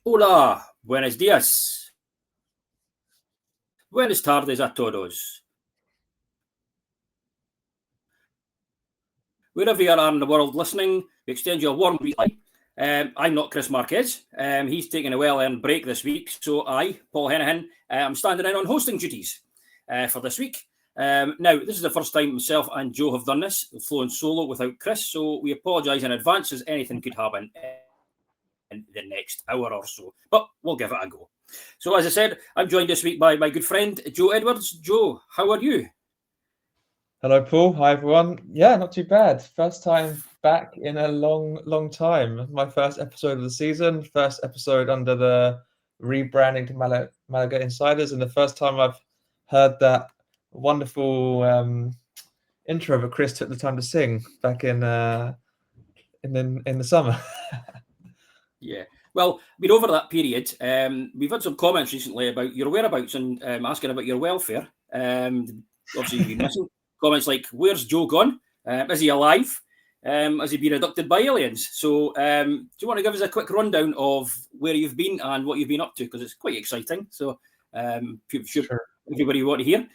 Hola, buenos días. Buenas tardes a todos. Wherever you are in the world listening, we extend you a warm greeting. I'm not Chris Marquez. He's taking a well-earned break this week, so I, Paul Hennihan, I'm standing in on hosting duties for this week. Now, this is the first time myself and Joe have done this, flown solo without Chris, so we apologise in advance as anything could happen in the next hour or so, but we'll give it a go. So, as I said, I'm joined this week by my good friend, Joe Edwards. Joe, how are you? Hello, Paul. Hi, everyone. Yeah, not too bad. First time back in a long time. My first episode of the season, first episode under the rebranding to Malaga Insiders, and the first time I've heard that wonderful intro that Chris took the time to sing back in the summer. Yeah. Well, we're over that period. We've had some comments recently about your whereabouts and asking about your welfare. Obviously, you've been missing. Comments like, where's Joe gone? Is he alive? Has he been abducted by aliens? So do you want to give us a quick rundown of where you've been and what you've been up to? Because it's quite exciting. So sure. Everybody want to hear?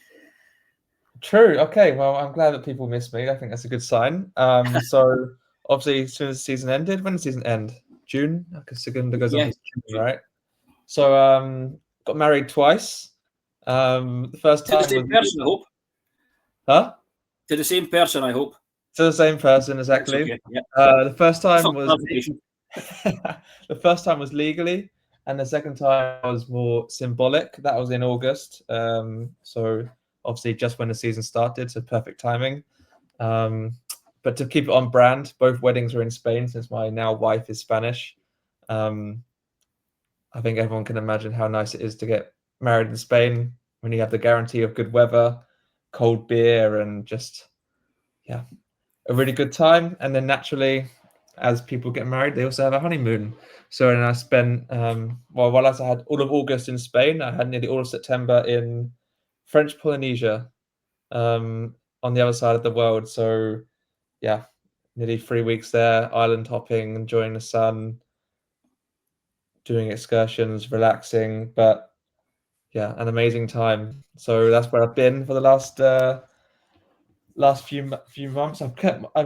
True. Okay. Well, I'm glad that people miss me. I think that's a good sign. So obviously, as soon as the season ended, when did the season end? June? Because Segunda goes on to June, right? So got married twice. The first time to the same person, I hope. Huh? To the same person, I hope. To the same person, exactly. Okay. Yeah. The first time was the first time was legally, and the second time was more symbolic. That was in August. So obviously just when the season started, so perfect timing. But to keep it on brand, both weddings were in Spain since my now wife is Spanish. I think everyone can imagine how nice it is to get married in Spain when you have the guarantee of good weather, cold beer, and just, yeah, a really good time. And then naturally, as people get married, they also have a honeymoon. So then I spent, while I had all of August in Spain, I had nearly all of September in French Polynesia, on the other side of the world. So yeah, nearly 3 weeks there, island hopping, enjoying the sun, doing excursions, relaxing, but yeah, an amazing time. So that's where I've been for the last few months. I've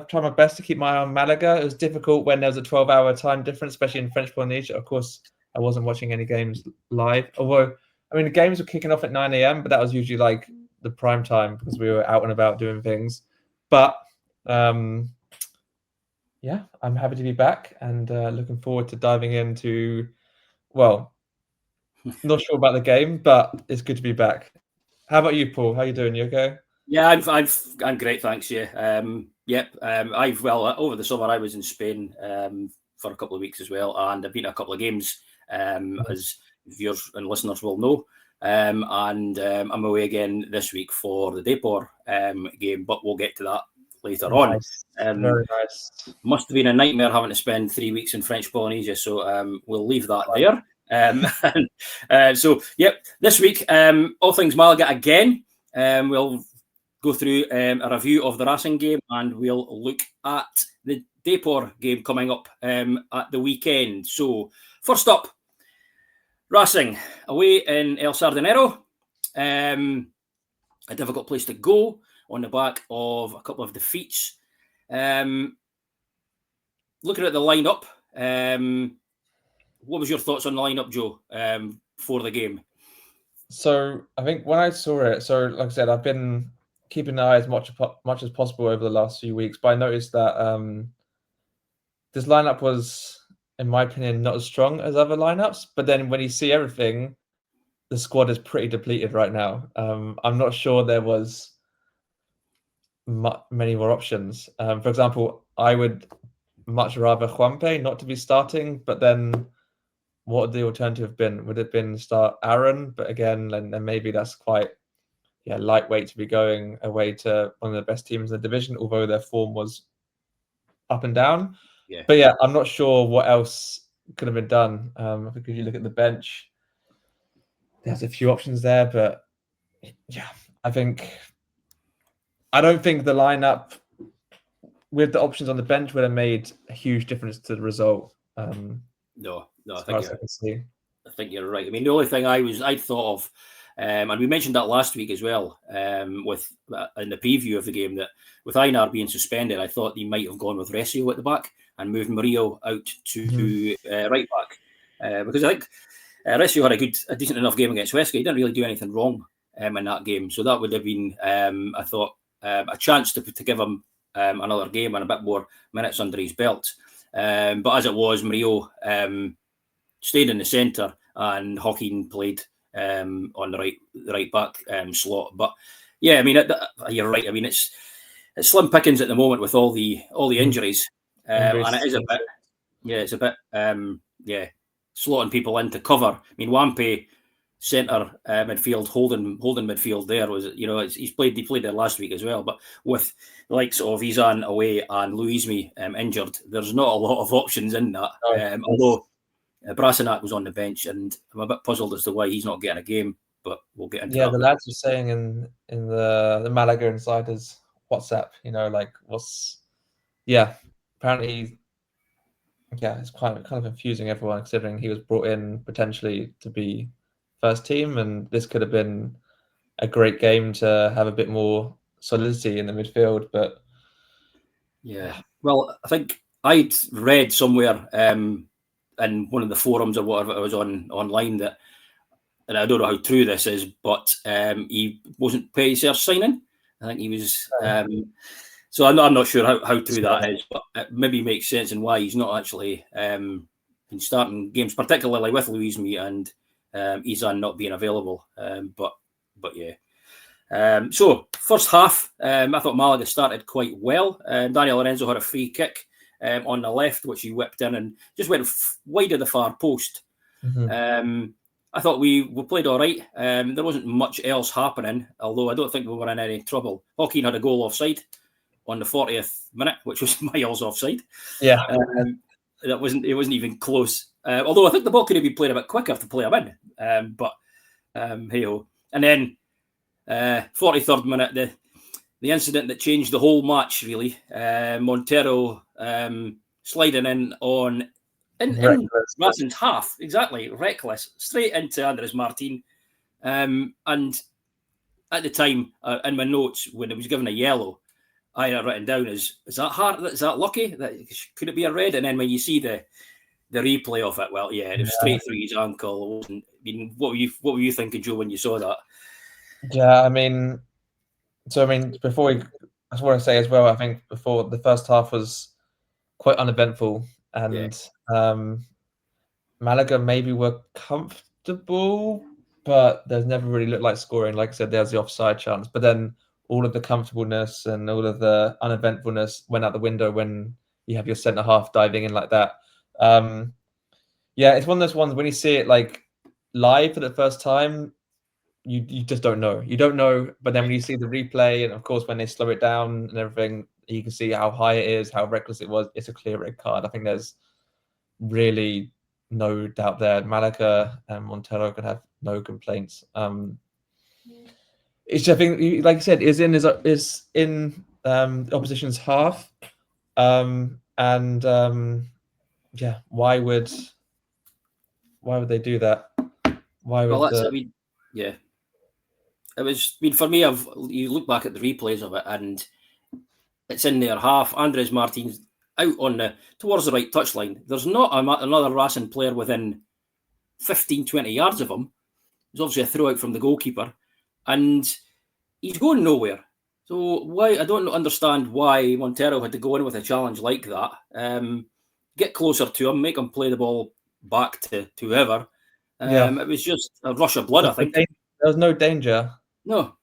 tried my best to keep my eye on Malaga. It was difficult when there was a 12-hour time difference, especially in French Polynesia. Of course, I wasn't watching any games live. Although, I mean, the games were kicking off at 9 a.m., but that was usually like the prime time because we were out and about doing things. But yeah, I'm happy to be back and looking forward to diving into, well, not sure about the game, but it's good to be back. How about you, Paul? How are you doing? You okay? Yeah, I'm great, thanks. Yeah, over the summer I was in Spain for a couple of weeks as well, and I've been to a couple of games, as viewers and listeners will know. And I'm away again this week for the Depor game, but we'll get to that later on. Very nice. Must have been a nightmare having to spend 3 weeks in French Polynesia, so we'll leave that there. So, yep, this week, all things Malaga again. We'll go through a review of the Racing game, and we'll look at the Depor game coming up at the weekend. So, first up, Racing away in El Sardinero. A difficult place to go on the back of a couple of defeats. Looking at the lineup, what was your thoughts on the lineup, Joe, for the game? So I think when I saw it, so like I said, I've been keeping an eye as much as possible over the last few weeks, but I noticed that this lineup was, in my opinion, not as strong as other lineups. But then when you see everything, the squad is pretty depleted right now. I'm not sure there was many more options. For example, I would much rather Juanpe not to be starting, but then what would the alternative been? Would it been start Aaron? But again, then maybe that's quite lightweight to be going away to one of the best teams in the division, although their form was up and down. Yeah. But yeah, I'm not sure what else could have been done. I think if you look at the bench, there's a few options there, but yeah, I don't think the lineup with the options on the bench would have made a huge difference to the result. No, as far as I can see. think you're right. I mean, the only thing I thought of, and we mentioned that last week as well, with in the preview of the game, that with Einar being suspended, I thought he might have gone with Resio at the back and moved Murillo out to right back, because I think Resio had a decent enough game against Huesca. He didn't really do anything wrong in that game, so that would have been, I thought, a chance to give him another game and a bit more minutes under his belt. But as it was, Murillo stayed in the centre and Joaquin played on the right back slot. But yeah, I mean, you're right. I mean, it's slim pickings at the moment with all the injuries, and it is a bit. Yeah, it's a bit. Slotting people in to cover. I mean, Wampe centre midfield, holding midfield. There was, he played there last week as well. But with the likes of Izan away and Luismi injured, there's not a lot of options in that. Although Brasinac was on the bench, and I'm a bit puzzled as to why he's not getting a game. But we'll get into that. Yeah, the lads were saying in the Malaga Insiders WhatsApp, apparently, it's kind of confusing everyone, considering he was brought in potentially to be first team, and this could have been a great game to have a bit more solidity in the midfield. But yeah, well, I think I'd read somewhere in one of the forums or whatever it was online that, and I don't know how true this is, but he wasn't Payser's signing. I think he was. So I'm not sure how true that is, but it maybe makes sense and why he's not actually been starting games, particularly with Luismi and Izan not being available. But yeah. So first half, I thought Malaga started quite well. Daniel Lorenzo had a free kick on the left, which he whipped in and just went wide of the far post. I thought we played all right. There wasn't much else happening, although I don't think we were in any trouble. Joaquin had a goal offside on the 40th minute, which was miles offside. Yeah. It wasn't even close. Although I think the ball could have been played a bit quicker to play him in. But hey-ho. And then 43rd minute, the incident that changed the whole match, really. Montero sliding in Rassen's half, exactly, reckless, straight into Andres Martin. And at the time, in my notes, when it was given a yellow, I had written down, is that hard? Is that lucky? Could it be a red? And then when you see the replay of it, well, yeah, it was straight through his ankle. I mean, what were you thinking, Joe, when you saw that? Yeah, I mean, before I just want to say as well, I think before the first half was quite uneventful, and Malaga maybe were comfortable, but there's never really looked like scoring. Like I said, there's the offside chance, but then all of the comfortableness and all of the uneventfulness went out the window when you have your centre half diving in like that. It's one of those ones when you see it like live for the first time, you just don't know. You don't know, but then when you see the replay, and of course when they slow it down and everything, you can see how high it is, how reckless it was. It's a clear red card. I think there's really no doubt there. Malaga and Montero could have no complaints. It's, I think, like I said, is in opposition's half, why would they do that? Why would? It was. I mean, for me, you look back at the replays of it, and it's in their half. Andres Martin's out towards the right touchline. There's not another Racing player within 15, 20 yards of him. There's obviously a throw out from the goalkeeper, and he's going nowhere. So why? I don't understand why Montero had to go in with a challenge like that. Get closer to him, make him play the ball back to whoever. It was just a rush of blood, I think. There was no danger. No,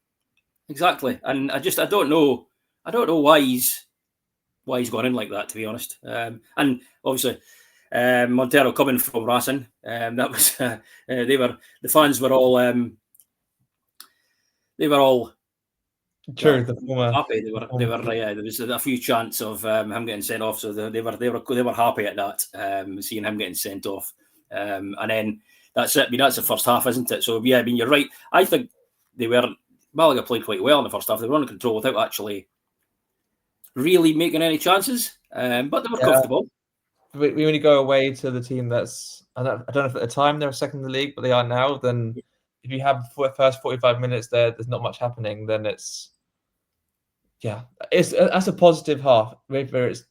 exactly. And I don't know why he's gone in like that, to be honest. And obviously, Montero coming from Racing, that was the fans were all true. Happy. They were. There was a few chants of him getting sent off, so they were happy at that, seeing him getting sent off. And then that's it. I mean, that's the first half, isn't it? So yeah, I mean, you're right. I think Malaga played quite well in the first half. They were under control without actually really making any chances, but they were comfortable. we only go away to the team that's I don't know if at the time they were second in the league, but they are now. Then if you have the first 45 minutes there's not much happening. Then it's that's a positive half. Whether it's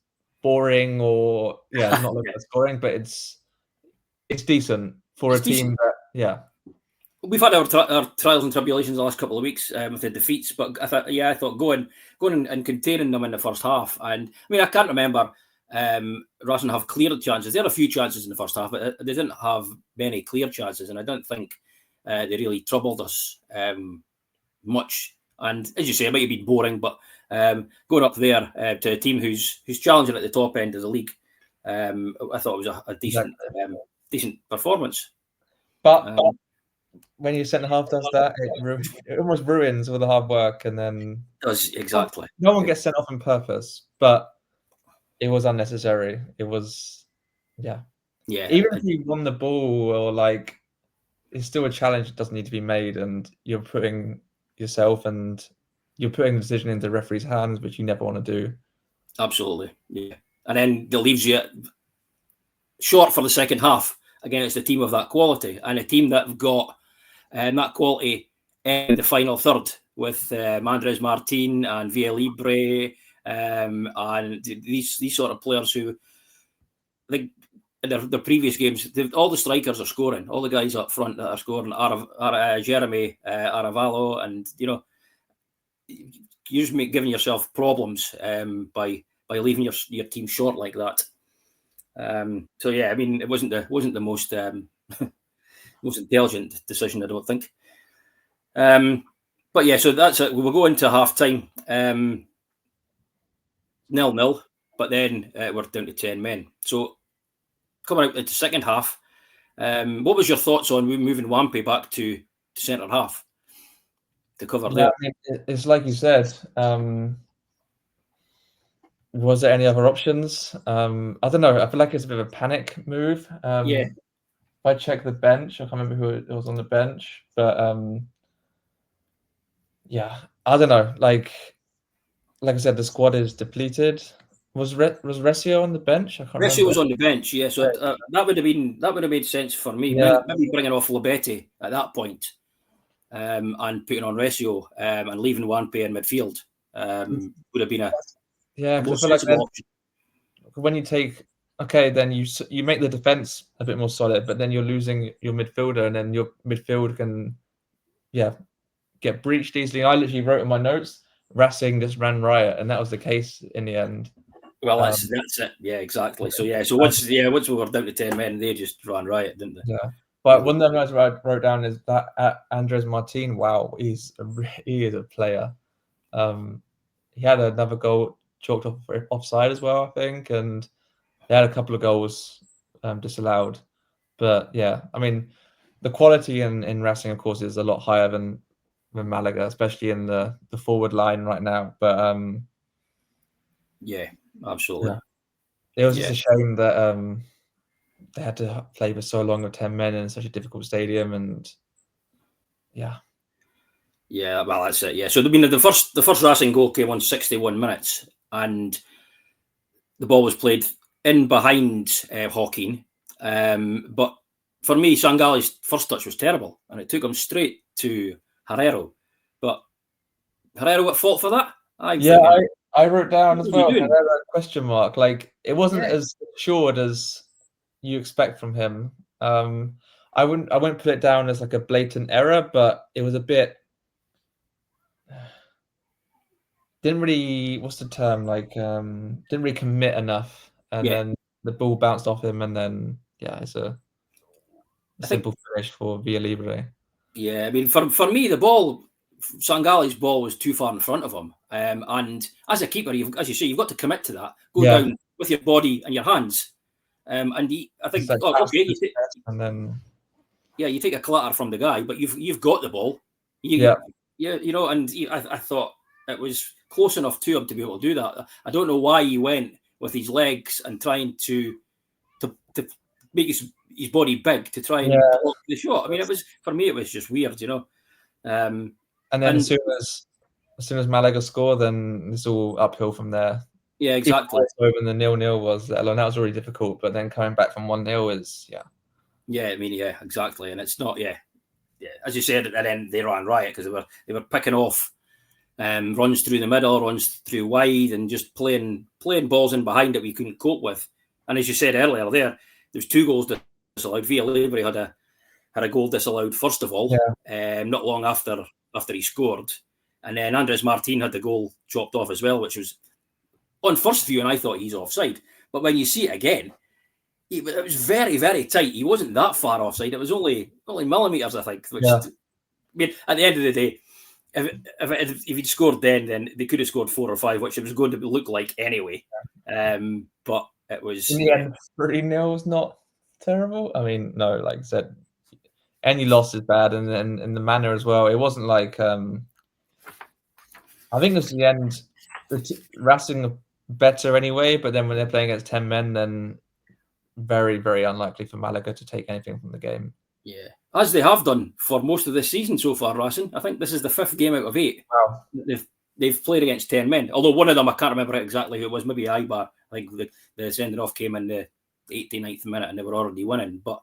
boring or not looking at scoring, but it's decent for a team that We've had our trials and tribulations the last couple of weeks with the defeats, but I thought going and containing them in the first half. And I mean, I can't remember Racing have cleared chances. They had a few chances in the first half, but they didn't have many clear chances, and I don't think they really troubled us much. And as you say, it might have been boring, but going up there to a team who's challenging at the top end of the league, I thought it was a decent decent performance. But when your centre half does that, it almost ruins all the hard work, and then does exactly. No one gets sent off on purpose, but it was unnecessary. It was, Even if you won the ball or it's still a challenge that doesn't need to be made, and you're putting yourself and you're putting the decision into the referee's hands, which you never want to do. Absolutely, yeah. And then it leaves you short for the second half against a team of that quality, and a team that have got that quality in the final third with Mandres Martin and Villa Libre and these sort of players who, in their previous games, all the strikers are scoring. All the guys up front that are scoring are Jeremy Aravallo, and you're just giving yourself problems by leaving your team short like that. So I mean, it wasn't the most most intelligent decision, I don't think. But so that's it. We'll go into half time 0-0, but then we're down to 10 men. So coming out into the second half, what was your thoughts on moving Wampe back to centre half to cover there? I mean, it's like you said. Was there any other options? I don't know. I feel like it's a bit of a panic move. If I check the bench, I can't remember who it was on the bench, but I don't know. Like I said, the squad is depleted. Was Resio on the bench? I can't remember. Resio was on the bench, yeah. So that would have made sense for me. Yeah. Maybe bringing off Lobetti at that point, and putting on Resio and leaving Wampe in midfield would have been a more sensible option. When you take then you make the defense a bit more solid, but then you're losing your midfielder, and then your midfield can get breached easily. I literally wrote in my notes, Racing just ran riot, and that was the case in the end. Well, that's it. Yeah, exactly. So once we were down to 10 men, they just ran riot, didn't they? Yeah. But one of the notes I wrote down is that Andres Martin, wow, he is a player. He had another goal chalked off for offside as well, I think, and they had a couple of goals disallowed. But I mean, the quality in Racing, of course, is a lot higher than Malaga, especially in the forward line right now. But absolutely. It was just a shame that they had to play for so long with 10 men in such a difficult stadium, and well, that's it. Yeah, so I mean, the first Racing goal came on 61 minutes, and the ball was played in behind Hawking. But for me, Sangali's first touch was terrible, and it took him straight to Herrero. But Herrero at fault for that? I wrote down as well, question mark. Like, it wasn't as assured as you expect from him. I wouldn't put it down as like a blatant error, but it was a bit didn't really, what's the term, didn't really commit enough, and then the ball bounced off him, and then it's a simple finish for Villa Libre. Yeah, I mean, for me, the ball, Sangali's ball was too far in front of him, and as a keeper, as you say, you've got to commit to that. Go down with your body and your hands, and I think, you take, and then you take a clatter from the guy, but you've got the ball. And I thought it was close enough to him to be able to do that. I don't know why he went with his legs and trying to make his body big to try and block the shot. I mean, for me, it was just weird, And then as soon as Malaga score, then it's all uphill from there. Yeah, exactly. When the 0-0 was, let alone that was already difficult. But then coming back from 1-0 is Yeah, I mean, yeah, exactly. And it's not, as you said, and then they ran riot because they were picking off runs through the middle, runs through wide, and just playing balls in behind that we couldn't cope with. And as you said earlier, there's 2 goals disallowed. Via Libre had a goal disallowed first of all, not long after he scored, and then Andres Martin had the goal chopped off as well, which was on first view, and I thought he's offside. But when you see it again, it was very, very tight. He wasn't that far offside. It was only millimeters, I think. Which, I mean, at the end of the day, if he'd scored then they could have scored 4 or 5, which it was going to look like anyway. But it was in the end 3-0 was not terrible. I mean, no, like I said, any loss is bad, and then in the manner as well. It wasn't like I think it was the end. Racing better anyway, but then when they're playing against 10 men, then very, very unlikely for Malaga to take anything from the game. Yeah, as they have done for most of this season so far, Racing. I think this is the 5th game out of 8. Wow. They've played against 10 men. Although one of them, I can't remember exactly who it was, maybe Ibar. I think the sending off came in the 89th minute and they were already winning. But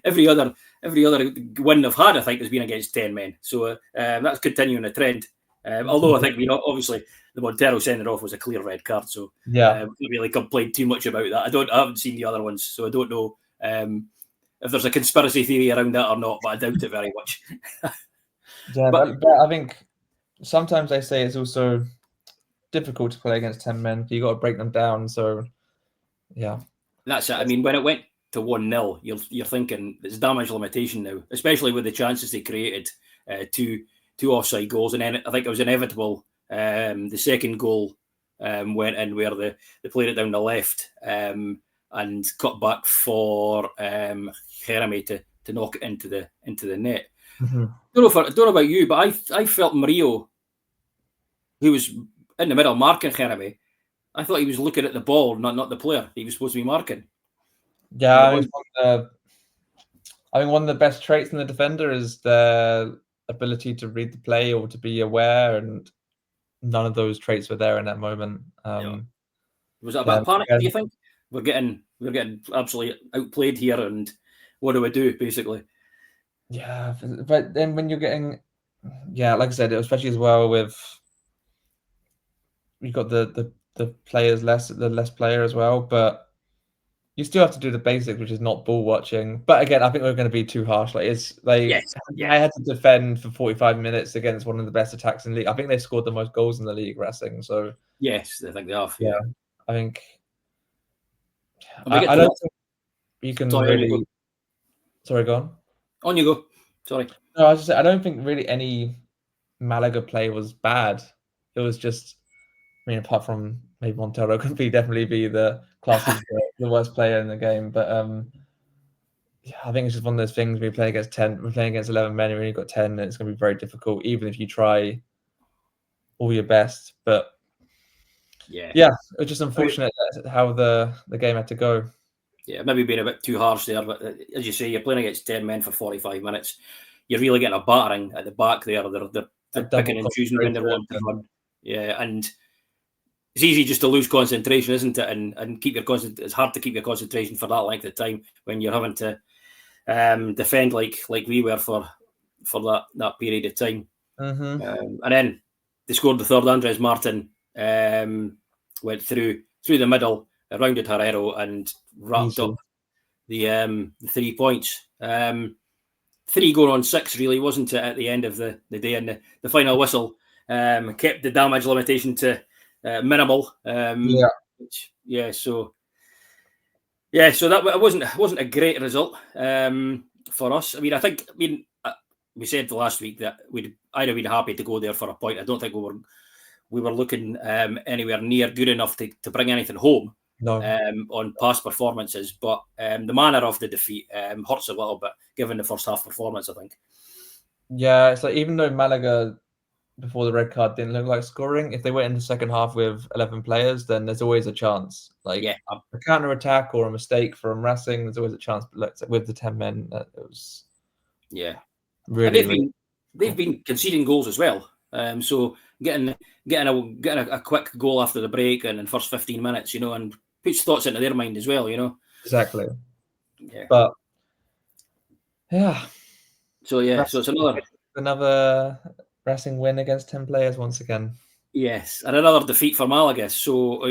every other win they've had, I think, has been against 10 men. So that's continuing the trend. Although I think, obviously the Montero sending off was a clear red card. So I can't really complain too much about that. I haven't seen the other ones, so I don't know if there's a conspiracy theory around that or not, but I doubt it very much. but I think sometimes they say it's also difficult to play against 10 men. You got to break them down. So, yeah. That's it. I mean, when it went to 1-0, you're thinking it's damage limitation now, especially with the chances they created, two offside goals. And then I think it was inevitable. The second goal went in where they played it down the left and cut back for Jeremy to knock it into the net. Mm-hmm. Don't know about you, but I felt Murillo, who was in the middle marking Jeremy, I thought he was looking at the ball, not the player he was supposed to be marking. Yeah, I think one of the best traits in the defender is the ability to read the play or to be aware, and none of those traits were there in that moment. Was it a bit of panic, do you think? We're getting absolutely outplayed here, and what do we do, basically? Yeah, but then when you're getting, like I said, especially as well with, you've got the players less player as well, but you still have to do the basics, which is not ball watching. But again, I think we're going to be too harsh. Like I had to defend for 45 minutes against one of the best attacks in the league. I think they scored the most goals in the league, Racing. So yes, I think they have. Yeah, I think. I don't think you can really. Sorry, go on. On you go. Sorry. No, I was just saying, I don't think really any Malaga play was bad. It was just, I mean, apart from maybe Montero could definitely be the classic the worst player in the game, but I think it's just one of those things. We're playing against 11 men, and you've got 10, and it's going to be very difficult, even if you try all your best. But it's just unfortunate how the game had to go. Yeah, maybe being a bit too harsh there, but as you say, you're playing against 10 men for 45 minutes. You're really getting a battering at the back there. They're picking and choosing when they want to run. Yeah, and it's easy just to lose concentration, isn't it? And keep your it's hard to keep your concentration for that length of time when you're having to defend like we were for that period of time. Mm-hmm. And then they scored the third. Andres Martin went through the middle, rounded Herrero and wrapped up the 3 points. 3 going on 6, really, wasn't it, at the end of the day? And the final whistle kept the damage limitation to minimal. So that wasn't a great result for us. I mean, we said last week that I'd have been happy to go there for a point. I don't think we were looking anywhere near good enough to bring anything home. No. On past performances, but the manner of the defeat hurts a little bit given the first half performance, I think. Yeah, it's like even though Malaga before the red card didn't look like scoring, if they went in the second half with 11 players, then there's always a chance. Like a counter attack or a mistake from Racing, there's always a chance. But with the 10 men, it was really. They've been conceding goals as well. So getting a quick goal after the break and in the first 15 minutes, and puts thoughts into their mind as well, Exactly. Yeah. But yeah. So it's another Racing win against 10 players once again. Yes, and another defeat for Malaga. So I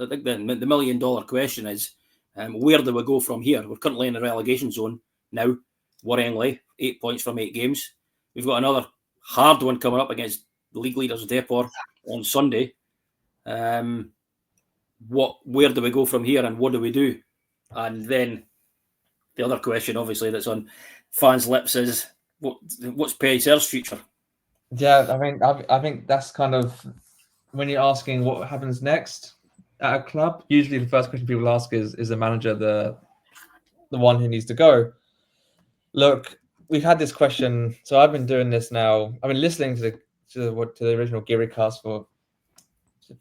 think the $1 million question is, where do we go from here? We're currently in the relegation zone now, worryingly, 8 points from 8 games. We've got another hard one coming up against the league leaders Depor on Sunday. Where do we go from here, and what do we do? And then the other question, obviously, that's on fans' lips is, what's PSR's future? Yeah, I think that's kind of when you're asking what happens next at a club. Usually, the first question people ask is the manager the one who needs to go? Look, we've had this question. So I've been doing this now. I've been listening to the original Geary cast for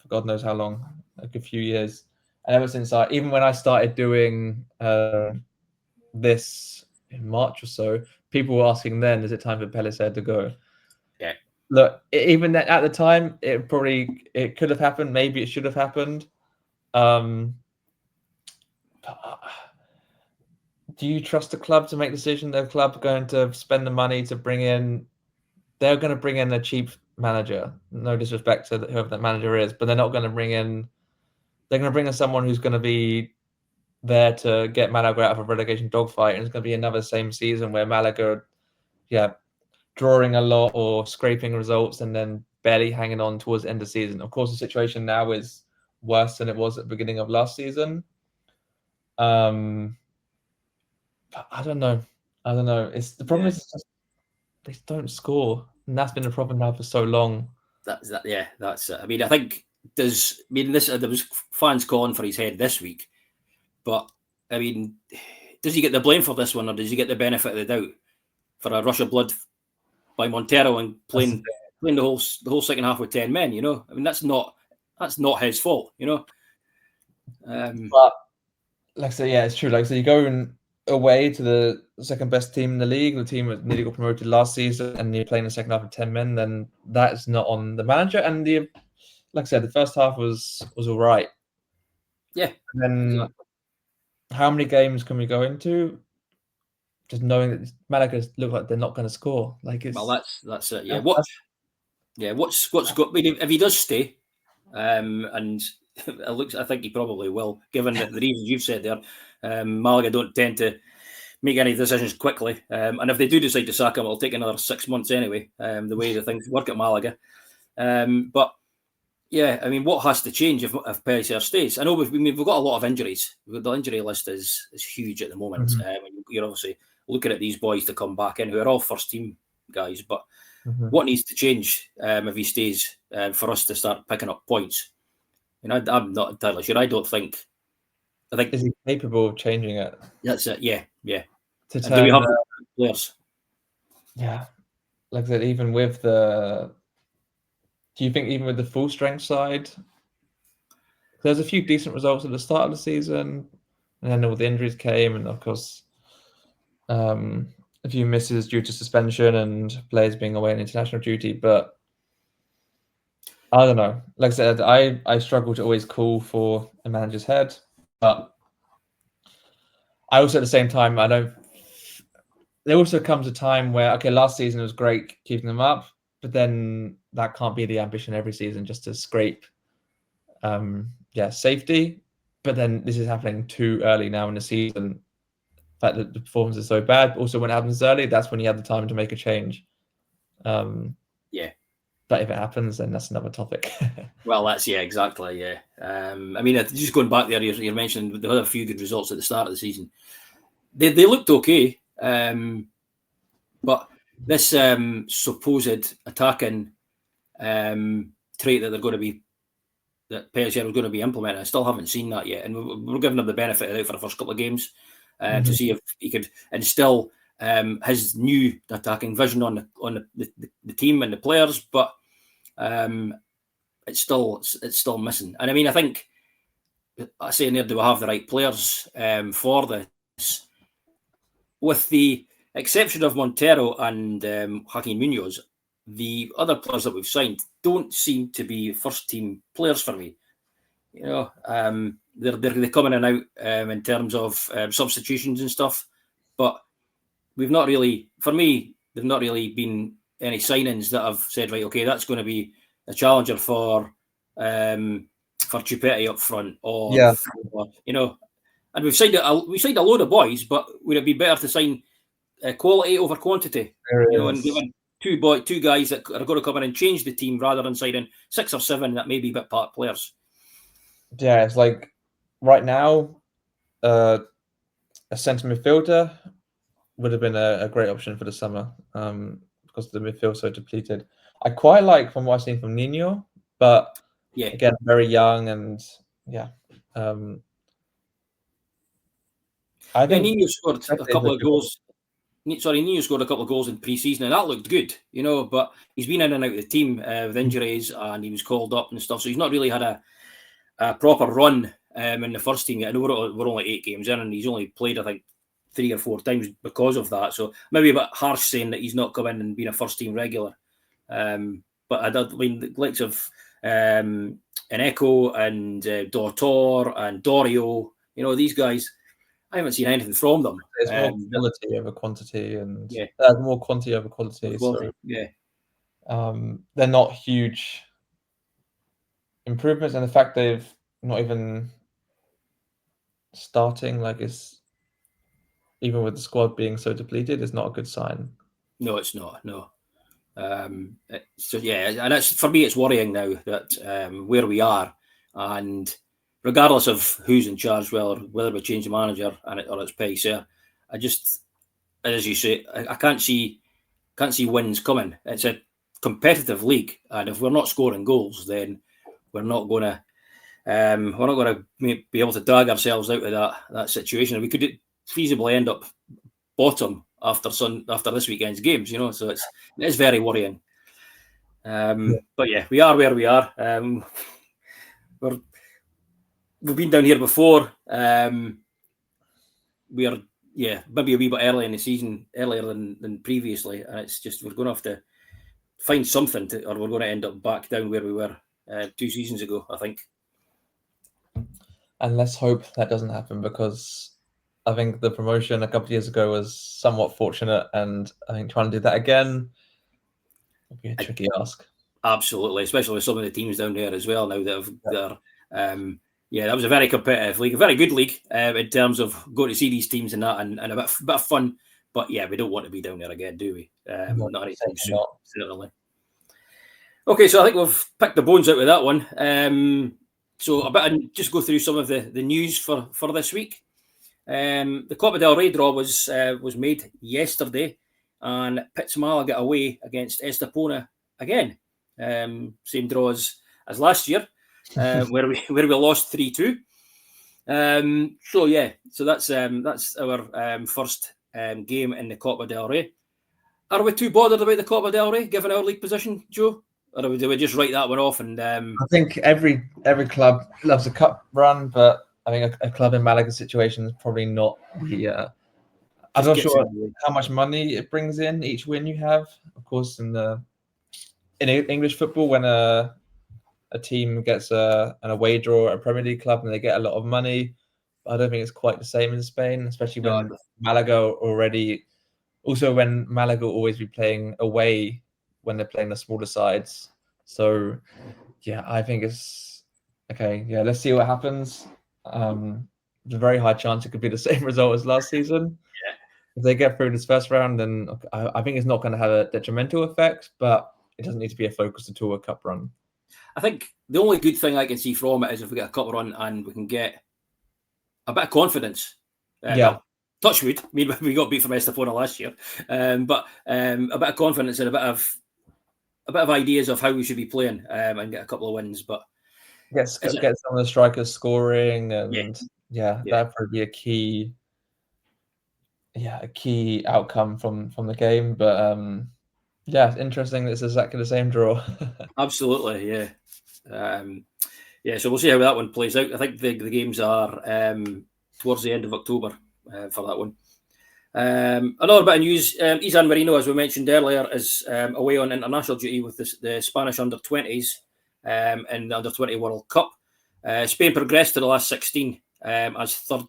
God knows how long, like a few years, and ever since even when I started doing this in March or so, people were asking then, is it time for Pellicer to go? Yeah. Look, even at the time, it could have happened. Maybe it should have happened. Do you trust the club to make the decision? The club going to spend the money to bring in? They're going to bring in a cheap manager. No disrespect to whoever that manager is, but they're not going to bring in. They're going to bring in someone who's going to be there to get Malaga out of a relegation dogfight, and it's going to be another same season where Malaga, drawing a lot or scraping results and then barely hanging on towards the end of the season. Of course, the situation now is worse than it was at the beginning of last season. But I don't know. It's the problem is just they don't score, and that's been the problem now for so long. That's it. I mean, I think there was fans calling for his head this week, but I mean, does he get the blame for this one, or does he get the benefit of the doubt for a rush of blood by Montero and playing the whole second half with 10 men? I mean, that's not his fault. But like I say, yeah, it's true. Like I say, you go away to the second best team in the league, the team that nearly got promoted last season, and you're playing the second half of 10 men, then that's not on the manager. And like I said, the first half was all right. Yeah. And then exactly. How many games can we go into just knowing that Malaga look like they're not going to score? Like that's it. Yeah. What's got? I mean, if he does stay, and I think he probably will, given the reasons you've said there. Malaga don't tend to make any decisions quickly, and if they do decide to sack him, it'll take another 6 months anyway. The way the things work at Malaga, but yeah, I mean, what has to change if Pellicer stays? I know we've got a lot of injuries. The injury list is huge at the moment. You're obviously looking at these boys to come back in, who are all first team guys, but. What needs to change if he stays for us to start picking up points? I'm not entirely sure. I think is he capable of changing it? That's it. Yeah. To do we have the players? Yeah, like I said, even with the. Do you think even with the full strength side, there's a few decent results at the start of the season, and then all the injuries came, and of course, a few misses due to suspension and players being away on international duty. But I don't know. Like I said, I struggle to always call for a manager's head, but I also at the same time I don't. There also comes a time where last season it was great keeping them up, but then that can't be the ambition every season just to scrape, safety. But then this is happening too early now in the season. The fact that the performance is so bad. But also, when it happens early, that's when you have the time to make a change. But if it happens, then that's another topic. Well, exactly. Yeah. I mean, just going back there, you're mentioning they had a few good results at the start of the season. They looked okay, but this supposed attacking trait that they're going to be, that Pellicer was going to be implementing, I still haven't seen that yet, and we're giving them the benefit of the doubt for the first couple of games to see if he could instill his new attacking vision on the team and the players, but it's still missing. And I mean, I think I say in there, do we have the right players for this? With the exception of Montero and Joaquin Munoz, the other players that we've signed don't seem to be first team players for me. They're coming in and out in terms of substitutions and stuff, but we've not really, for me, there've not really been any signings that have said, right, okay, that's going to be a challenger for Chupetti up front, or and we've signed a load of boys, but would it be better to sign quality over quantity? And given two guys that are going to come in and change the team rather than signing 6 or 7 that may be bit part players. Yeah, it's like right now, a centre midfielder would have been a great option for the summer because the midfield's so depleted. I quite like from what I've seen from Nino, but again, very young and I think Nino scored a couple of goals. Nino scored a couple of goals in pre-season, and that looked good, but he's been in and out of the team with injuries, and he was called up and stuff, so he's not really had a proper run in the first team yet. I know we're only 8 games in, and he's only played, I think, 3 or 4 times because of that, so maybe a bit harsh saying that he's not come in and been a first team regular. But the likes of Eneco and Depor and Dorio, these guys, I haven't seen anything from them. There's more quality over quantity, and more quantity over quality. They're not huge improvements, and the fact they've not even starting, is even with the squad being so depleted, is not a good sign. No, it's not. No. And it's, for me, it's worrying now that where we are, and regardless of who's in charge, whether we change the manager or it's pace, I just, as you say, I can't see wins coming. It's a competitive league, and if we're not scoring goals, then we're not going to be able to drag ourselves out of that situation. We could feasibly end up bottom after this weekend's games, so it's very worrying. But we are where we are. We've been down here before. We are, maybe a wee bit early in the season, earlier than previously, and it's just we're going to have to find something or we're going to end up back down where we were 2 seasons ago, I think. And let's hope that doesn't happen, because I think the promotion a couple of years ago was somewhat fortunate, and I think trying to do that again would be a tricky ask. Absolutely, especially with some of the teams down there as well now that that was a very competitive league, a very good league in terms of going to see these teams and that, and a bit of fun. But we don't want to be down there again, do we? Not anytime soon, certainly. Okay, so I think we've picked the bones out of that one. So just go through some of the news for this week. The Copa del Rey draw was made yesterday, and pits Malaga away against Estepona again. Same draw as last year, where we lost 3-2. So that's our first game in the Copa del Rey. Are we too bothered about the Copa del Rey, given our league position, Joe? Or do we just write that one off? And I think every club loves a cup run, but I think a club in Malaga's situation is probably not the. I'm not sure how much money it brings in each win you have. Of course, in English football, when a team gets an away draw at a Premier League club and they get a lot of money, I don't think it's quite the same in Spain, especially when Malaga already. Also, when Malaga will always be playing away when they're playing the smaller sides. So, I think it's okay. Yeah, let's see what happens. There's a very high chance it could be the same result as last season. If they get through this first round, then I think it's not going to have a detrimental effect, but it doesn't need to be a focus at all, a cup run. I think the only good thing I can see from it is if we get a cup run and we can get a bit of confidence. Touch wood. I mean, we got beat from Estepona last year, but a bit of confidence and a bit of ideas of how we should be playing and get a couple of wins. But get some of the strikers scoring, and that'd probably be a key outcome from the game. But it's interesting. It's exactly the same draw. Absolutely, yeah. So we'll see how that one plays out. I think the games are towards the end of October for that one. Another bit of news, Isan Marino, as we mentioned earlier, is away on international duty with the Spanish under-20s in the under-20 World Cup. Spain progressed to the last 16 as third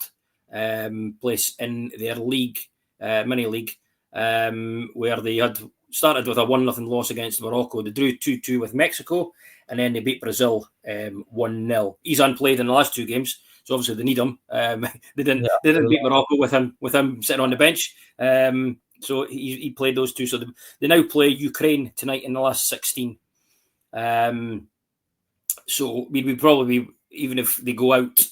place in their league, mini-league, where they had started with a 1-0 loss against Morocco. They drew 2-2 with Mexico, and then they beat Brazil 1-0. Isan played in the last two games, so obviously they need him. They didn't beat Morocco with him sitting on the bench. So he played those two. So they now play Ukraine tonight in the last 16. So we'd probably be, even if they go out,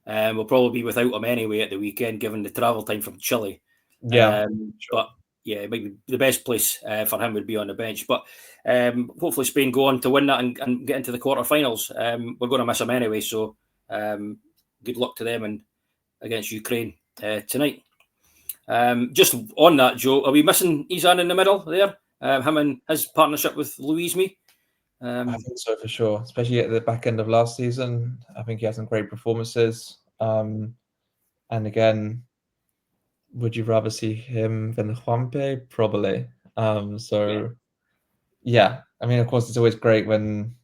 we'll probably be without him anyway at the weekend, given the travel time from Chile. Yeah, but yeah, it might be the best place for him would be on the bench. But hopefully Spain go on to win that and get into the quarterfinals. We're going to miss him anyway, so good luck to them and against Ukraine tonight. Just on that, Joe, are we missing Isan in the middle there? Him and his partnership with Louise Me? I think so for sure, especially at the back end of last season. I think he had some great performances. And again, would you rather see him than Juanpe? Probably. Yeah, I mean, of course, it's always great when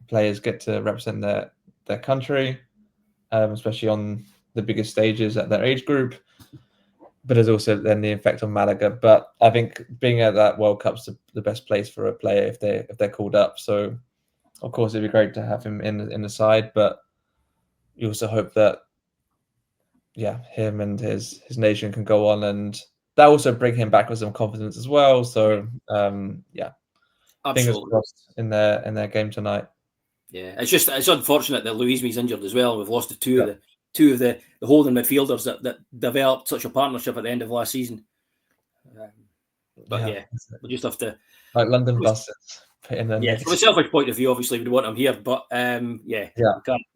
players get to represent their country, especially on the biggest stages at their age group. But there's also then the effect on Malaga. But I think being at that World Cup's the best place for a player if they're called up. So of course it'd be great to have him in the side, but you also hope that him and his nation can go on, and that also bring him back with some confidence as well. So fingers crossed in their game tonight. Yeah, it's unfortunate that Louise Me's injured as well. We've lost the two of the holding midfielders that developed such a partnership at the end of last season. We'll just have to like London buses. From a selfish point of view, obviously we'd want him here, but we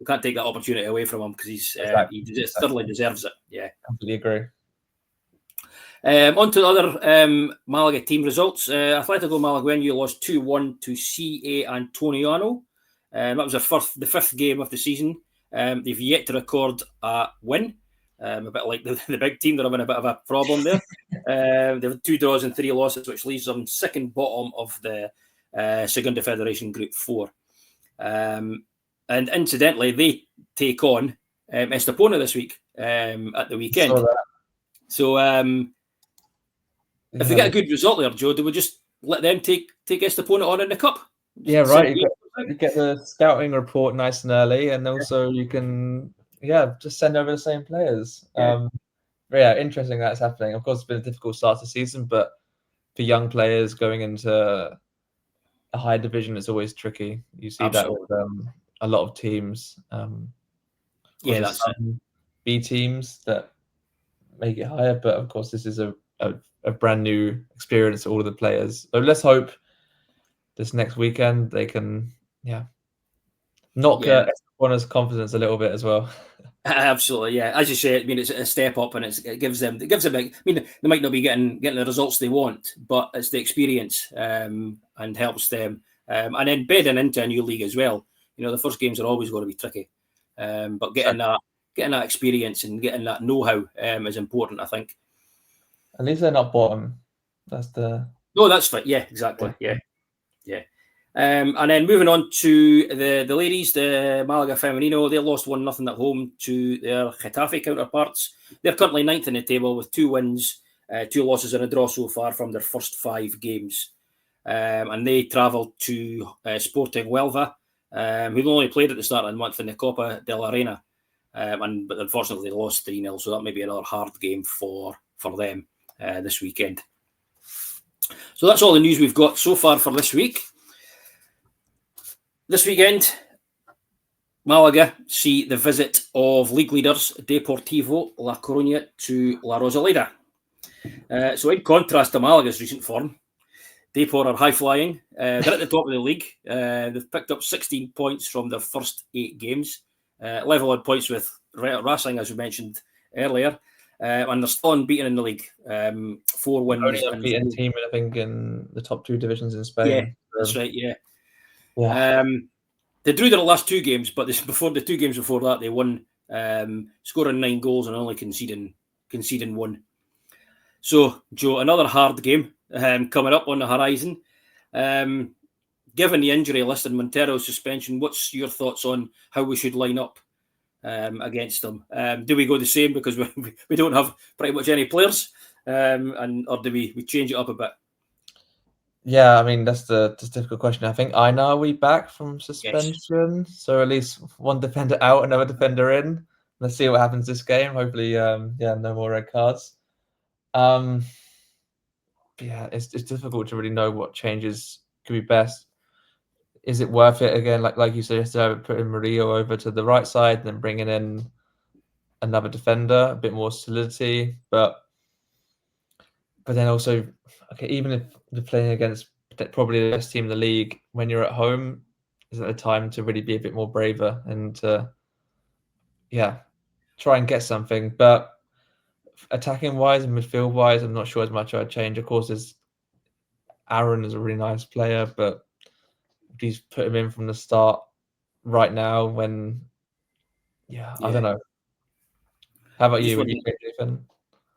can't take that opportunity away from him because he thoroughly deserves it. Yeah, completely agree. On to the other Malaga team results. Atletico Malagueño lost 2-1 to CA Antoniano. That was the fifth game of the season. They've yet to record a win. A bit like the big team, they're having a bit of a problem there. They have 2 draws and 3 losses, which leaves them second bottom of the Segunda Federation Group 4. And incidentally, they take on Estepona this week at the weekend. So if they get a good result there, Joe, do we just let them take Estepona on in the cup? Yeah, right. You get the scouting report nice and early, and also you can just send over the same players. Interesting that's happening. Of course, it's been a difficult start to the season, but for young players going into a higher division, it's always tricky. You see that with a lot of teams. That's B teams that make it higher, but of course, this is a brand new experience for all of the players. So let's hope this next weekend they can, knock Estepona's confidence a little bit as well. Absolutely, yeah. As you say, I mean, it's a step up, and it gives them. I mean, they might not be getting the results they want, but it's the experience and helps them, and then bedding into a new league as well. You know, the first games are always going to be tricky, but getting that experience and getting that know-how is important, I think. At least they're not bottom. That's fine. Yeah, exactly. Yeah. And then moving on to the ladies, the Malaga Femenino, they lost 1-0 at home to their Getafe counterparts. They're currently 9th in the table with 2 wins, 2 losses and a draw so far from their first 5 games. And they travelled to Sporting Huelva, who've only played at the start of the month in the Copa de la Reina. But unfortunately they lost 3-0, so that may be another hard game for them this weekend. So that's all the news we've got so far for this week. This weekend, Malaga see the visit of league leaders Deportivo La Coruña to La Rosaleda. So in contrast to Malaga's recent form, Depor are high-flying. They're at the top of the league. They've picked up 16 points from their first 8 games, level on points with Racing, as we mentioned earlier, and they're still unbeaten in the league. 4 wins. Only unbeaten team, I think, in the top 2 divisions in Spain. Yeah, that's right, yeah. They drew their last 2 games, but before the 2 games before that, they won, scoring 9 goals and only conceding 1. So, Joe, another hard game coming up on the horizon. Given the injury list and Montero's suspension, what's your thoughts on how we should line up against them? Do we go the same because we don't have pretty much any players, or do we change it up a bit? Yeah, I mean that's the difficult question. I think Aina, are we back from suspension? Yes. So at least one defender out, another defender in. Let's see what happens this game. Hopefully, no more red cards. Yeah, it's difficult to really know what changes could be best. Is it worth it again? Like you suggested, putting Murillo over to the right side, then bringing in another defender, a bit more solidity, but then also, okay, even if you're playing against probably the best team in the league, when you're at home, is it a time to really be a bit more braver and try and get something? But attacking wise and midfield wise, I'm not sure as much I'd change. Of course, Aaron is a really nice player, but he's put him in from the start right now when, I don't know. How about you? Would you pick Nathan?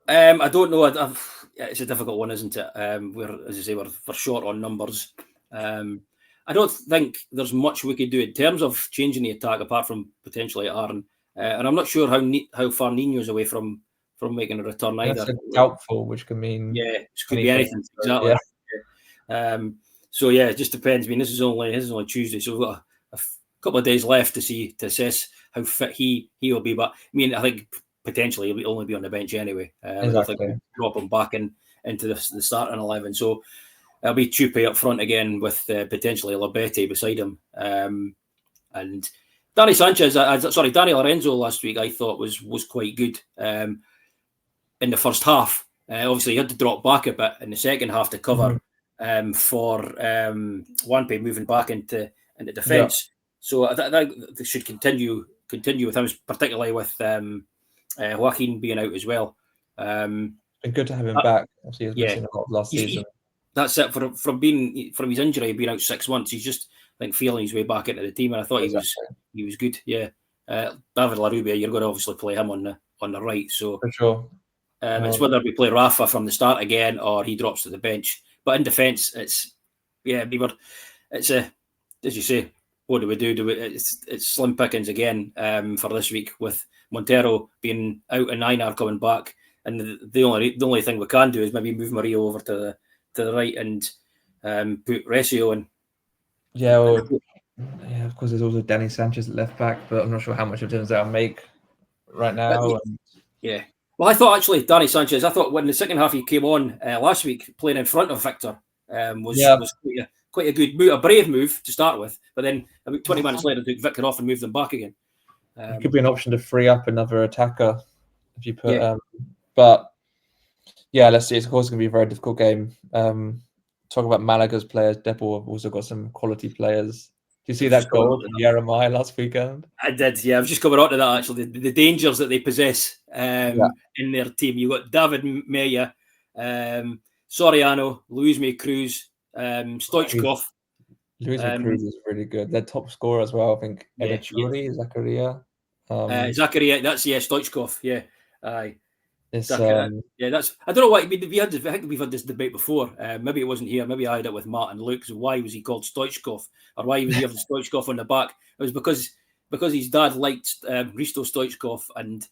I don't know. It's a difficult one, isn't it? As I say, we're short on numbers. I don't think there's much we could do in terms of changing the attack apart from potentially Aaron. And I'm not sure how far Nino's away from making a return either. That's doubtful, which can mean it could be anything. Exactly. Yeah. So it just depends. I mean, this is only Tuesday, so we've got a couple of days left to assess how fit he will be. But I mean, I think potentially he'll only be on the bench anyway. Exactly. I don't think we'll drop him back into the starting 11. So it'll be Chupe up front again with potentially Labete beside him. And Danny Lorenzo last week I thought was quite good in the first half. Obviously, he had to drop back a bit in the second half to cover for Juanpe moving back into defence. Yeah. So they should continue with him, particularly with Joaquin being out as well. Been good to have him back. Obviously, he was missing a lot last season. That's it from his injury, being out 6 months. He's just feeling his way back into the team, and I thought he was good. Yeah, David Larubia, you're going to obviously play him on the right. So for sure, it's whether we play Rafa from the start again or he drops to the bench. But in defence, as you say, what do we do? It's slim pickings again for this week with Montero being out and Einar coming back, and the only thing we can do is maybe move Murillo over to the right and put Recio in. Yeah, of course. There's also Danny Sanchez at left back, but I'm not sure how much of a difference that'll make right now. Well, I thought actually Danny Sanchez. I thought when the second half he came on last week playing in front of Victor was quite a good move, a brave move to start with. But then about 20 minutes later, took Victor off and moved them back again. It could be an option to free up another attacker if you put. But let's see. It's of course going to be a very difficult game. Talk about Malaga's players. Depor have also got some quality players. Do you see that goal in Jeremiah last weekend? I did, yeah. I was just coming on to that, actually. The dangers that they possess in their team. You've got David Meya, Soriano, Luis May Cruz, Stoichkov. Luis May Cruz is really good. Their top scorer as well, I think. Zakaria. Zakaria, that's Stoichkov, yeah. Aye. It's, I don't know why. I think we've had this debate before. Maybe it wasn't here. Maybe I had it with Matt and Luke. So why was he called Stoichkov, or why was he having Stoichkov on the back? It was because his dad liked Risto Stoichkov, and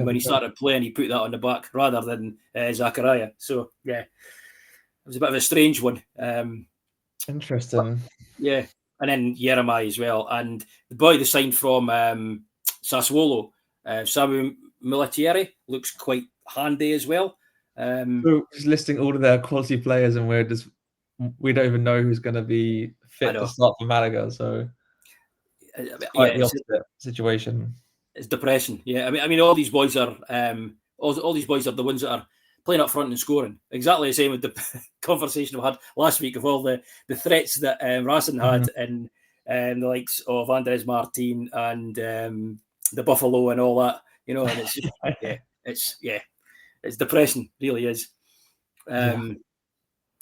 when he started playing, he put that on the back rather than Zakaria. So it was a bit of a strange one. Interesting. And then Jeremiah as well, and the boy they signed from Sassuolo, Samu Militieri, looks quite handy as well. So just listing all of their quality players, and we don't even know who's going to be fit to start for Malaga. So it's quite the opposite situation. It's depressing. Yeah, I mean, all these boys are all these boys are the ones that are playing up front and scoring. Exactly the same with the conversation we had last week of all the threats that Racing had in the likes of Andres Martin and the Buffalo and all that. You know, and it's just, it's depressing, really is. So I mean,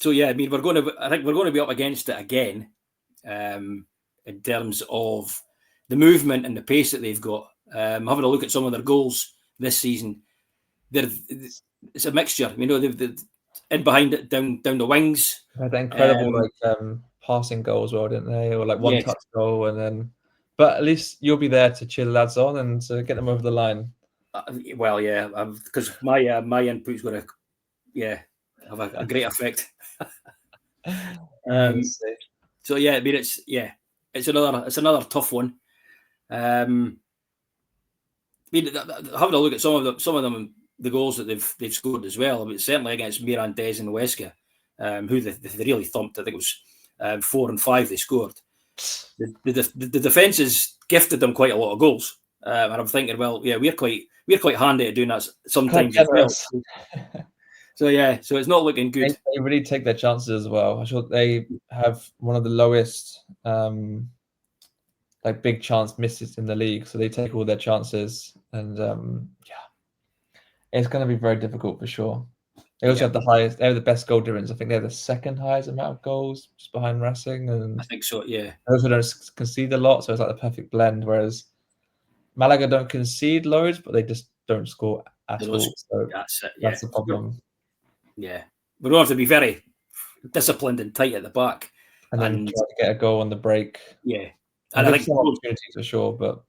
I think we're going to be up against it again, in terms of the movement and the pace that they've got. Having a look at some of their goals this season, it's a mixture. You know, they've in behind it, down the wings. They had that incredible passing goal as well, didn't they? Or like one touch goal, and then. But at least you'll be there to cheer the lads on and to get them over the line. Well, yeah, because my input's going to have a great effect. So yeah, I mean it's another tough one. I mean, having a look at some of them, the goals that they've scored as well. I mean, certainly against Mirandés and Huesca, who they really thumped. I think it was 4 and 5 they scored. The defence has gifted them quite a lot of goals, and I'm thinking, well, yeah, we're quite handy at doing that sometimes as well. So it's not looking good. They really take their chances as well. I'm sure they have one of the lowest big chance misses in the league, so they take all their chances, and it's going to be very difficult for sure. They also have the highest. They have the best goal difference. I think they have the second highest amount of goals, just behind Racing. And I think so. Yeah. They also don't concede a lot, so it's like the perfect blend. Whereas Malaga don't concede loads, but they just don't score at all. So that's the problem. Yeah, we don't have to be very disciplined and tight at the back, and then try to get a goal on the break. Yeah, and I think some opportunities for sure, but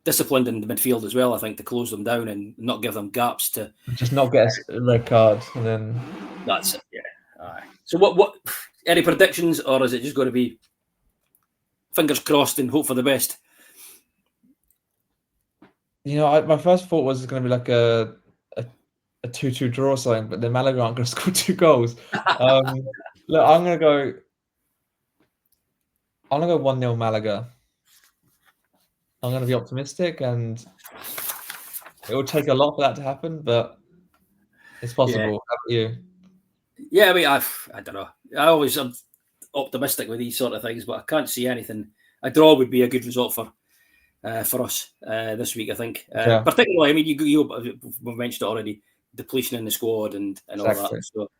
disciplined in the midfield as well. I think to close them down and not give them gaps to just not get a red card, and then that's it. Yeah. All right. So what? Any predictions, or is it just going to be fingers crossed and hope for the best? You know, my first thought was it's going to be like a 2-2 draw or something, but then Malaga aren't going to score 2 goals. Look, I'm going to go 1-0 Malaga. I'm going to be optimistic, and it will take a lot for that to happen, but it's possible. Yeah. How about you? Yeah, I mean, I don't know. I'm optimistic with these sort of things, but I can't see anything. A draw would be a good result for us this week, I think. Particularly, I mean, we've mentioned it already, depletion in the squad and exactly. All that. So,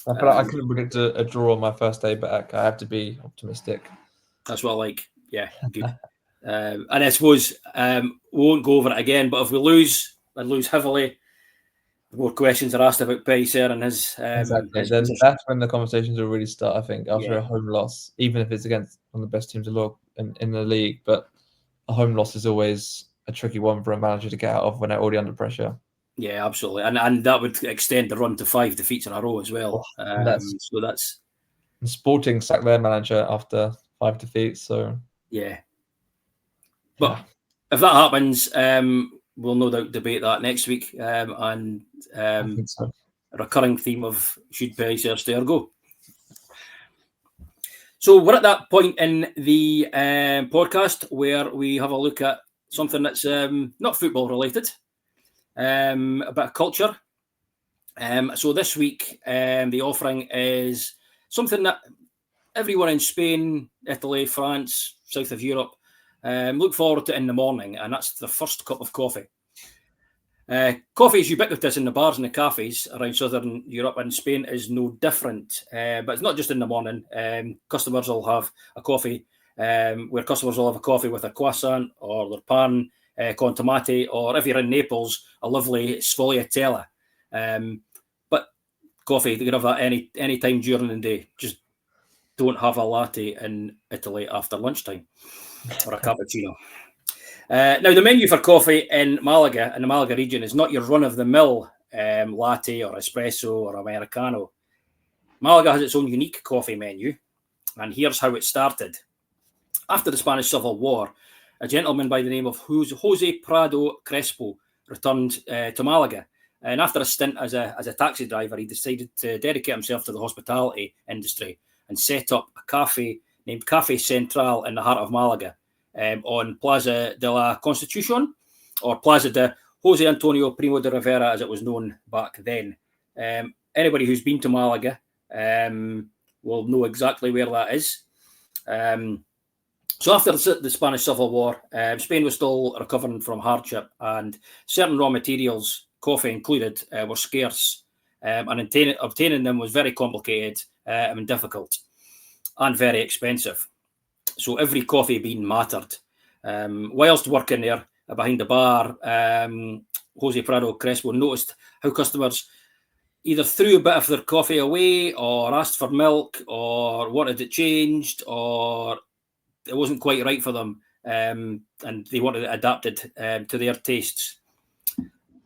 I feel like I couldn't predict a draw on my first day back. I have to be optimistic. That's what I like. Yeah, good. And I suppose we won't go over it again, but if we lose and lose heavily, more questions are asked about Pellicer and his exactly. Then that's when the conversations will really start, I think, after a home loss, even if it's against one of the best teams in the league. But a home loss is always a tricky one for a manager to get out of when they're already under pressure. Yeah, absolutely. And that would extend the run to 5 defeats in a row as well. So that's Sporting sacked their manager after 5 defeats. So yeah. But if that happens, we'll no doubt debate that next week. And I think so. A recurring theme of should Pellicer stay or go. So we're at that point in the podcast where we have a look at something that's not football related, a bit of culture. So this week, the offering is something that everyone in Spain, Italy, France, south of Europe look forward to in the morning, and that's the first cup of coffee. Coffee is ubiquitous in the bars and the cafes around southern Europe, and Spain is no different. But it's not just in the morning. Customers will have a coffee where customers will have a coffee with a croissant or their pan con tomate, or if you're in Naples, a lovely sfogliatella. But coffee, you can have that any time during the day. Just don't have a latte in Italy after lunchtime or a cappuccino. Now, the menu for coffee in Malaga, in the Malaga region, is not your run-of-the-mill latte or espresso or Americano. Malaga has its own unique coffee menu, and here's how it started. After the Spanish Civil War, a gentleman by the name of Jose Prado Crespo returned to Malaga, and after a stint as a taxi driver, he decided to dedicate himself to the hospitality industry and set up a cafe named Cafe Central in the heart of Malaga, on Plaza de la Constitución, or Plaza de Jose Antonio Primo de Rivera, as it was known back then. Anybody who's been to Malaga will know exactly where that is. So after the Spanish Civil War, Spain was still recovering from hardship, and certain raw materials, coffee included, were scarce, and obtaining them was very complicated and difficult, and very expensive. So every coffee bean mattered. Whilst working there behind the bar, Jose Prado Crespo noticed how customers either threw a bit of their coffee away or asked for milk or wanted it changed or it wasn't quite right for them, and they wanted it adapted to their tastes.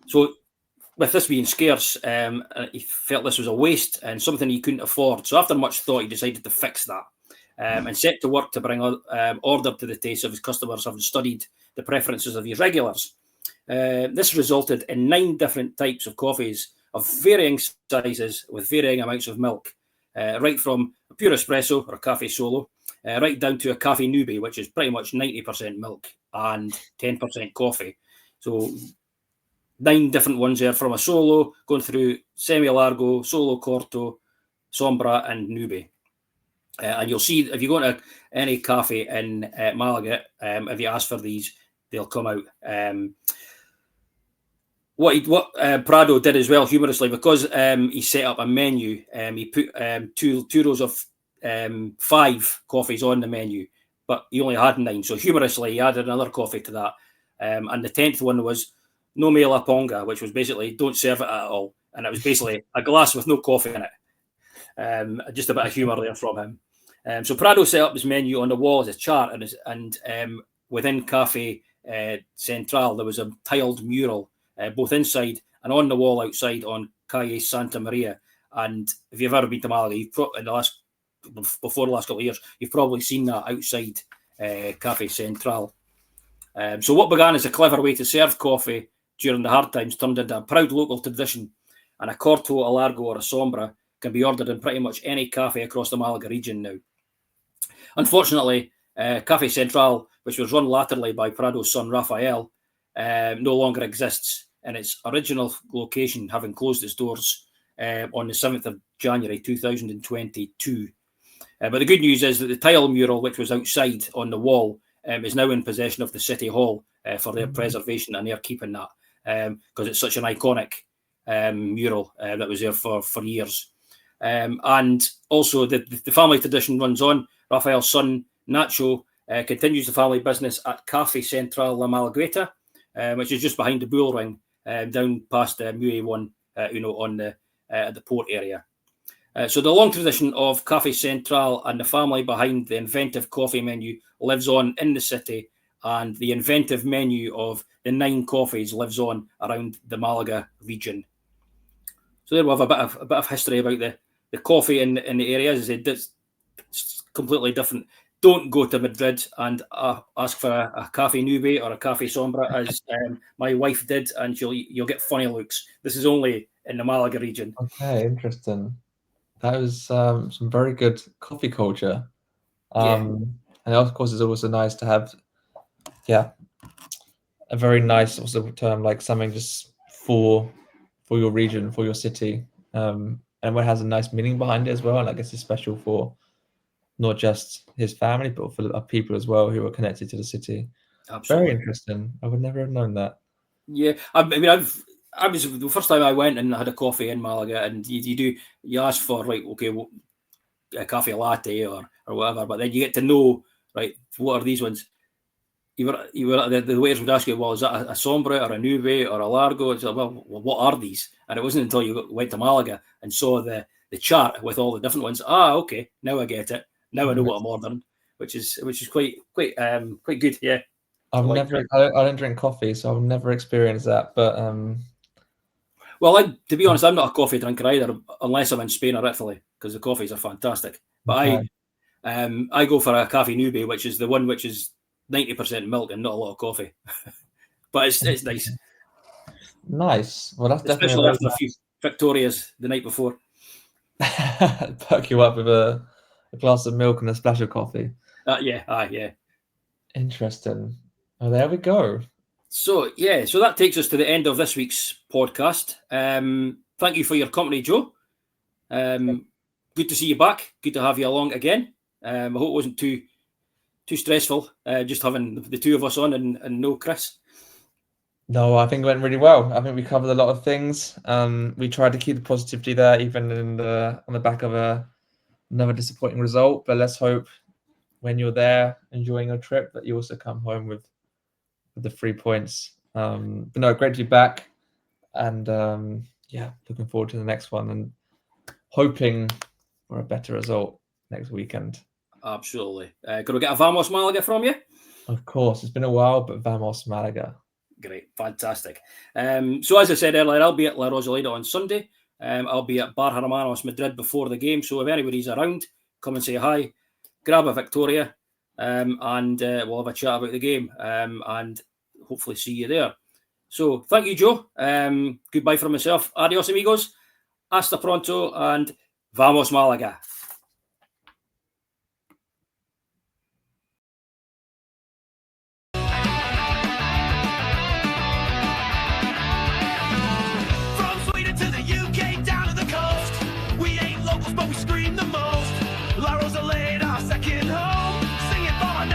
So with this being scarce, he felt this was a waste and something he couldn't afford. So after much thought, he decided to fix that and set to work to bring order to the taste of his customers, having studied the preferences of his regulars. This resulted in 9 different types of coffees of varying sizes with varying amounts of milk, right from a pure espresso or a cafe solo, right down to a cafe nube, which is pretty much 90% milk and 10% coffee. So 9 different ones there, from a solo going through semi-largo, solo corto, sombra, and nube. And you'll see if you go to any cafe in Malaga, if you ask for these, they'll come out. What Prado did as well, humorously, because he set up a menu, he put two rows of 5 coffees on the menu, but he only had 9. So humorously, he added another coffee to that. And the 10th one was no me la ponga, which was basically don't serve it at all. And it was basically a glass with no coffee in it. Just a bit of humour there from him. So Prado set up his menu on the wall as a chart, and within Cafe Central, there was a tiled mural, both inside and on the wall outside on Calle Santa Maria. And if you've ever been to Malaga, before the last couple of years, you've probably seen that outside Cafe Central. So what began as a clever way to serve coffee during the hard times turned into a proud local tradition, and a corto, a largo, or a sombra can be ordered in pretty much any cafe across the Malaga region now. Unfortunately, Cafe Central, which was run latterly by Prado's son Rafael, no longer exists in its original location, having closed its doors on the 7th of January 2022. But the good news is that the tile mural, which was outside on the wall, is now in possession of the City Hall for their preservation, and they're keeping that because it's such an iconic mural that was there for years. And also the family tradition runs on. Rafael's son, Nacho, continues the family business at Cafe Central La Malagueta, which is just behind the bull ring, down past Mue 1, on the port area. So the long tradition of Cafe Central and the family behind the inventive coffee menu lives on in the city, and the inventive menu of the 9 coffees lives on around the Malaga region. So there we have a bit of history about the coffee in the area. As I said, it's completely different. Don't go to Madrid and ask for a cafe nube or a cafe sombra, as my wife did, and you'll get funny looks. This is only in the Malaga region. Okay, interesting. That was some very good coffee culture. And of course, it's also nice to have, a very nice also term, like something just for your region, for your city, and what has a nice meaning behind it as well. And I guess it's special for not just his family, but for people as well who are connected to the city. Absolutely. Very interesting. I would never have known that. Yeah, I mean, I was the first time I went and had a coffee in Malaga, and you ask for, right, okay, a cafe latte or whatever, but then you get to know, right, what are these ones? You were the waiters would ask you, well, is that a sombra or a nube or a largo? It's like, well, what are these? And it wasn't until you went to Malaga and saw the chart with all the different ones. Okay, now I get it. Now I know what I'm ordering, which is quite good. Yeah. I don't drink coffee, so I've never experienced that. But well, to be honest, I'm not a coffee drinker either, unless I'm in Spain or Italy, because the coffees are fantastic. But I go for a cafe nube, which is the one which is 90% milk and not a lot of coffee. But it's nice. Nice. Well, that's especially after a few Victorias the night before. Perk you up with a glass of milk and a splash of coffee. Yeah. Interesting. Oh, there we go. So that takes us to the end of this week's podcast. Thank you for your company, Joe. Good to see you back. Good to have you along again. I hope it wasn't too stressful, just having the two of us on and no Chris. No, I think it went really well. I think we covered a lot of things. We tried to keep the positivity there, even on the back of another disappointing result. But let's hope when you're there enjoying your trip that you also come home with the 3 points. But no, great to be back. And yeah, looking forward to the next one and hoping for a better result next weekend. Absolutely. Could we get a Vamos Malaga from you? Of course, it's been a while, but Vamos Malaga. Great, fantastic. So as I said earlier, I'll be at La Rosaleda on Sunday. I'll be at Bar Hermanos Madrid before the game. So if anybody's around, come and say hi, grab a Victoria, and we'll have a chat about the game, and hopefully see you there. So thank you, Joe. Goodbye from myself. Adios, amigos. Hasta pronto, and Vamos Malaga. From Sweden to the UK, down to the coast, we ain't locals, but we scream the most. La Rosaleda, second home, singing for our